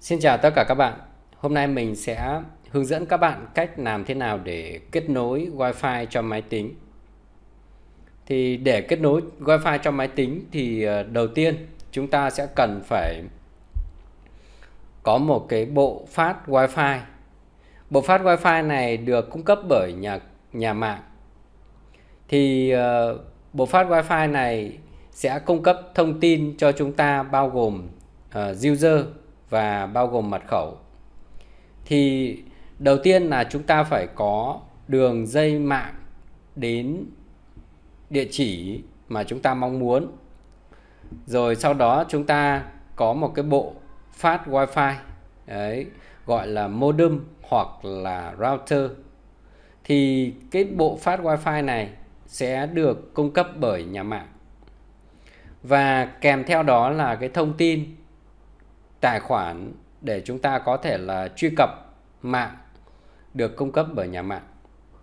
Xin chào tất cả các bạn. Hôm nay mình sẽ hướng dẫn các bạn cách làm thế nào để kết nối Wi-Fi cho máy tính. Thì để kết nối Wi-Fi cho máy tính thì đầu tiên chúng ta sẽ cần phải có một cái bộ phát Wi-Fi. Bộ phát Wi-Fi này được cung cấp bởi nhà mạng. Thì bộ phát Wi-Fi này sẽ cung cấp thông tin cho chúng ta bao gồm user và bao gồm mật khẩu. Thì đầu tiên là chúng ta phải có đường dây mạng đến địa chỉ mà chúng ta mong muốn. Rồi sau đó chúng ta có một cái bộ phát Wi-Fi đấy, gọi là modem hoặc là router. Thì cái bộ phát Wi-Fi này sẽ được cung cấp bởi nhà mạng. Và kèm theo đó là cái thông tin tài khoản để chúng ta có thể là truy cập mạng được cung cấp bởi nhà mạng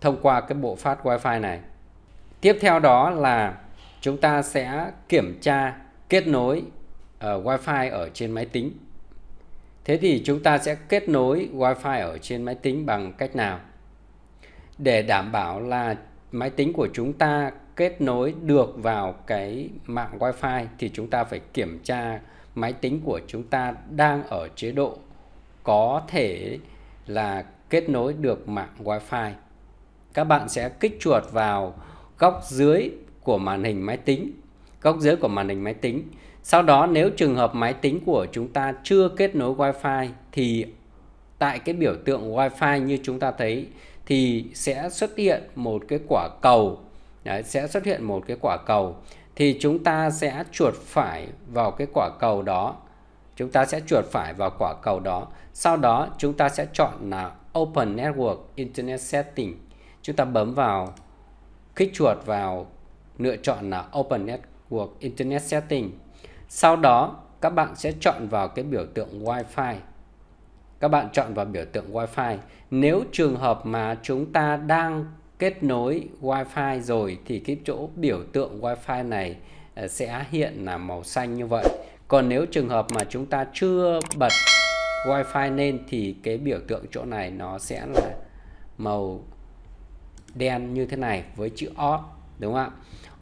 thông qua cái bộ phát Wi-Fi này. Tiếp theo đó là chúng ta sẽ kiểm tra kết nối Wi-Fi ở trên máy tính. Thế thì chúng ta sẽ kết nối Wi-Fi ở trên máy tính bằng cách nào? Để đảm bảo là máy tính của chúng ta kết nối được vào cái mạng Wi-Fi thì chúng ta phải kiểm tra máy tính của chúng ta đang ở chế độ có thể là kết nối được mạng Wi-Fi. Các bạn sẽ kích chuột vào góc dưới của màn hình máy tính. Sau đó nếu trường hợp máy tính của chúng ta chưa kết nối Wi-Fi thì tại cái biểu tượng Wi-Fi như chúng ta thấy thì sẽ xuất hiện một cái quả cầu. Đấy, thì chúng ta sẽ chuột phải vào cái quả cầu đó. Sau đó chúng ta sẽ chọn là Open Network Internet Setting. Chúng ta bấm vào, kích chuột vào lựa chọn là Open Network Internet Setting. Sau đó các bạn sẽ chọn vào cái biểu tượng Wi-Fi. Nếu trường hợp mà chúng ta đang kết nối Wi-Fi rồi thì cái chỗ biểu tượng Wi-Fi này sẽ hiện là màu xanh như vậy. Còn nếu trường hợp mà chúng ta chưa bật Wi-Fi lên thì cái biểu tượng chỗ này nó sẽ là màu đen như thế này với chữ off, đúng không ạ?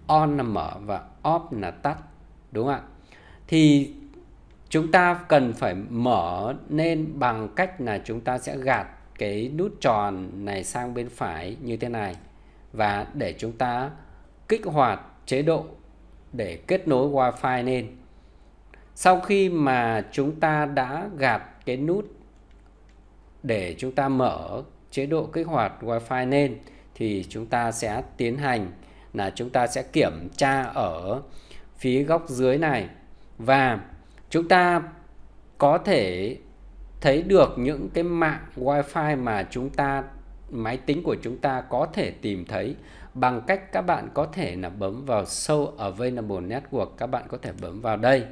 On là mở và off là tắt, đúng không ạ? Thì chúng ta cần phải mở lên bằng cách là chúng ta sẽ gạt cái nút tròn này sang bên phải như thế này và để chúng ta kích hoạt chế độ để kết nối Wi-Fi lên. Sau khi mà chúng ta đã gạt cái nút để chúng ta mở chế độ kích hoạt Wi-Fi lên thì chúng ta sẽ tiến hành là chúng ta sẽ kiểm tra ở phía góc dưới này và chúng ta có thể thấy được những cái mạng Wi-Fi mà máy tính của chúng ta có thể tìm thấy bằng cách các bạn có thể là bấm vào Show Available Network. Các bạn có thể bấm vào đây.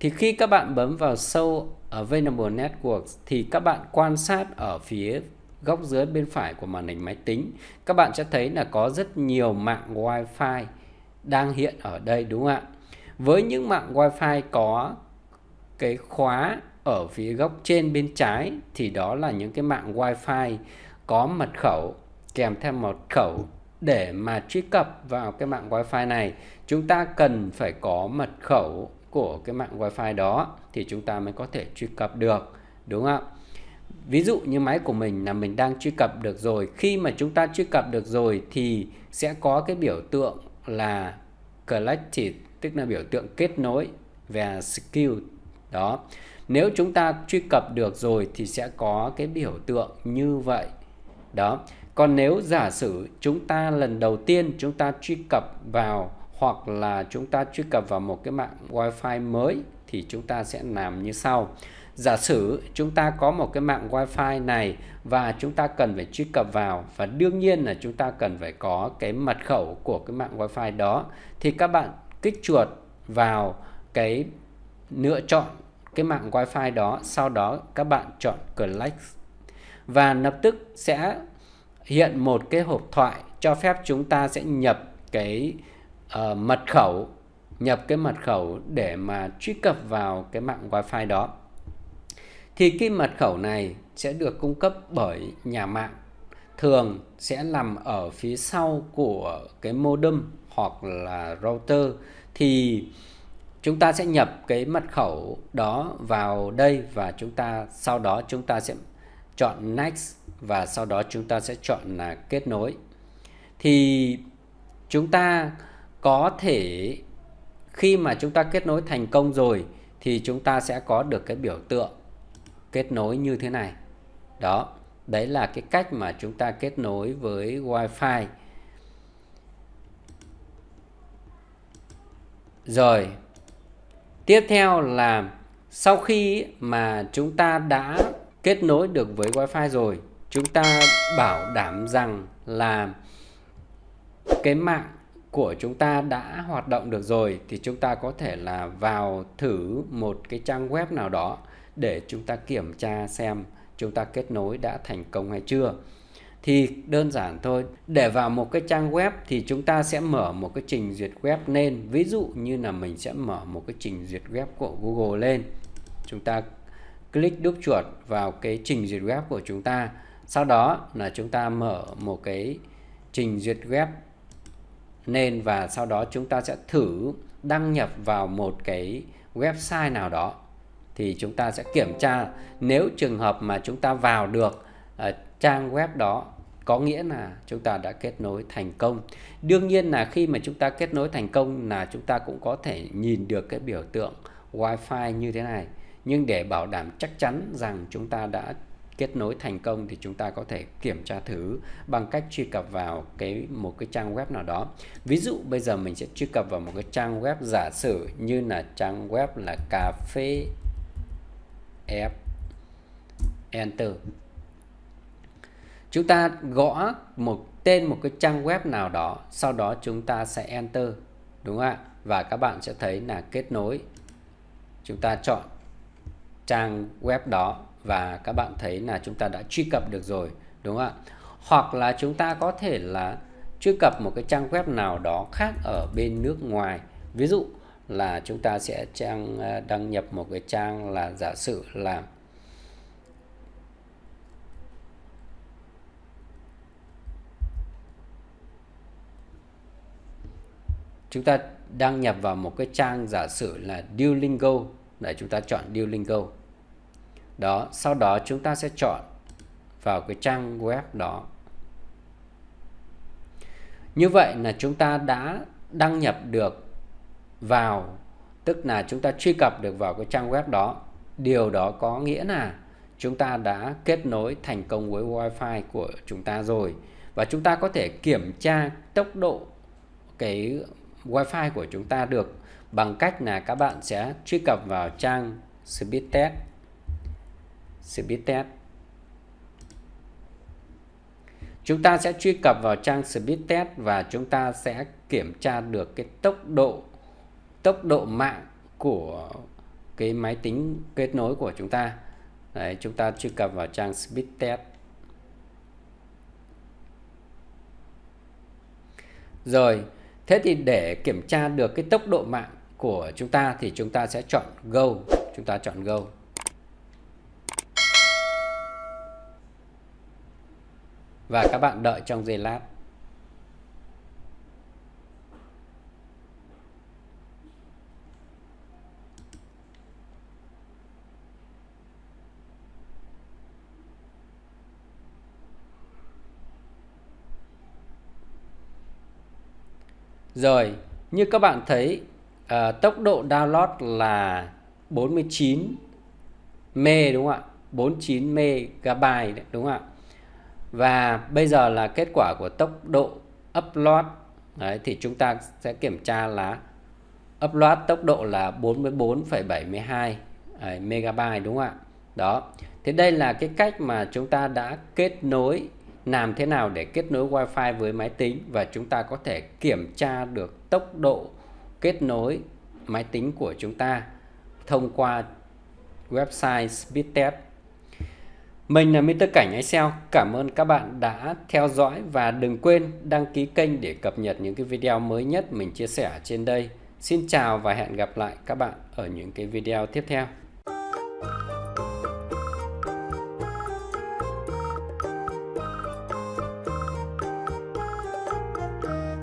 Thì khi các bạn bấm vào Show Available Network thì các bạn quan sát ở phía góc dưới bên phải của màn hình máy tính. Các bạn sẽ thấy là có rất nhiều mạng Wi-Fi đang hiện ở đây, đúng không ạ? Với những mạng Wi-Fi có cái khóa ở phía góc trên bên trái thì đó là những cái mạng Wi-Fi có mật khẩu, kèm theo mật khẩu. Để mà truy cập vào cái mạng Wi-Fi này, chúng ta cần phải có mật khẩu của cái mạng Wi-Fi đó thì chúng ta mới có thể truy cập được, đúng không ạ? Ví dụ như máy của mình là mình đang truy cập được rồi. Khi mà chúng ta truy cập được rồi thì sẽ có cái biểu tượng là Connected, tức là biểu tượng kết nối, và Secure đó. Nếu chúng ta truy cập được rồi thì sẽ có cái biểu tượng như vậy đó. Còn nếu giả sử chúng ta lần đầu tiên chúng ta truy cập vào hoặc là chúng ta truy cập vào một cái mạng Wi-Fi mới thì chúng ta sẽ làm như sau. Giả sử chúng ta có một cái mạng Wi-Fi này và chúng ta cần phải truy cập vào, và đương nhiên là chúng ta cần phải có cái mật khẩu của cái mạng Wi-Fi đó, thì các bạn kích chuột vào cái lựa chọn cái mạng Wi-Fi đó, sau đó các bạn chọn Connect và lập tức sẽ hiện một cái hộp thoại cho phép chúng ta sẽ nhập cái mật khẩu để mà truy cập vào cái mạng Wi-Fi đó. Thì cái mật khẩu này sẽ được cung cấp bởi nhà mạng, thường sẽ nằm ở phía sau của cái modem hoặc là router. Thì chúng ta sẽ nhập cái mật khẩu đó vào đây và sau đó chúng ta sẽ chọn Next và sau đó chúng ta sẽ chọn là kết nối. Thì chúng ta có thể khi mà chúng ta kết nối thành công rồi thì chúng ta sẽ có được cái biểu tượng kết nối như thế này. Đó, đấy là cái cách mà chúng ta kết nối với Wi-Fi. Rồi, tiếp theo là sau khi mà chúng ta đã kết nối được với Wi-Fi rồi, chúng ta bảo đảm rằng là cái mạng của chúng ta đã hoạt động được rồi thì chúng ta có thể là vào thử một cái trang web nào đó để chúng ta kiểm tra xem chúng ta kết nối đã thành công hay chưa. Thì đơn giản thôi, để vào một cái trang web thì chúng ta sẽ mở một cái trình duyệt web lên. Ví dụ như là mình sẽ mở một cái trình duyệt web của Google lên. Chúng ta click đúp chuột vào cái trình duyệt web của chúng ta. Sau đó là chúng ta mở một cái trình duyệt web lên và sau đó chúng ta sẽ thử đăng nhập vào một cái website nào đó. Thì chúng ta sẽ kiểm tra, nếu trường hợp mà chúng ta vào được trang web đó có nghĩa là chúng ta đã kết nối thành công. Đương nhiên là khi mà chúng ta kết nối thành công là chúng ta cũng có thể nhìn được cái biểu tượng Wi-Fi như thế này. Nhưng để bảo đảm chắc chắn rằng chúng ta đã kết nối thành công thì chúng ta có thể kiểm tra thử bằng cách truy cập vào một cái trang web nào đó. Ví dụ bây giờ mình sẽ truy cập vào một cái trang web, giả sử như là trang web là cà phê F, Enter. Chúng ta gõ tên một cái trang web nào đó, sau đó chúng ta sẽ Enter, đúng không ạ? Và các bạn sẽ thấy là kết nối. Chúng ta chọn trang web đó và các bạn thấy là chúng ta đã truy cập được rồi, đúng không ạ? Hoặc là chúng ta có thể là truy cập một cái trang web nào đó khác ở bên nước ngoài. Ví dụ là chúng ta sẽ đăng nhập một cái trang là giả sử là chúng ta đăng nhập vào một cái trang giả sử là Duolingo. Để chúng ta chọn Duolingo. Đó, sau đó chúng ta sẽ chọn vào cái trang web đó. Như vậy là chúng ta đã đăng nhập được vào, tức là chúng ta truy cập được vào cái trang web đó. Điều đó có nghĩa là chúng ta đã kết nối thành công với Wi-Fi của chúng ta rồi. Và chúng ta có thể kiểm tra tốc độ cái Wi-Fi của chúng ta được bằng cách là các bạn sẽ truy cập vào trang Speedtest. Chúng ta sẽ truy cập vào trang Speedtest và chúng ta sẽ kiểm tra được cái tốc độ mạng của cái máy tính kết nối của chúng ta. Đấy, chúng ta truy cập vào trang Speedtest. Rồi, thế thì để kiểm tra được cái tốc độ mạng của chúng ta thì chúng ta sẽ chọn Go. Chúng ta chọn Go. Và các bạn đợi trong giây lát. Rồi, như các bạn thấy tốc độ download là 49 MB, đúng không ạ? 49 MB đấy, đúng không ạ? Và bây giờ là kết quả của tốc độ upload. Đấy, thì chúng ta sẽ kiểm tra là upload tốc độ là 44,72 MB, đúng không ạ? Đó. Thế đây là cái cách mà chúng ta đã kết nối, làm thế nào để kết nối Wi-Fi với máy tính và chúng ta có thể kiểm tra được tốc độ kết nối máy tính của chúng ta thông qua website Speedtest. Mình là Mr. Cảnh Excel. Cảm ơn các bạn đã theo dõi và đừng quên đăng ký kênh để cập nhật những cái video mới nhất mình chia sẻ trên đây. Xin chào và hẹn gặp lại các bạn ở những cái video tiếp theo.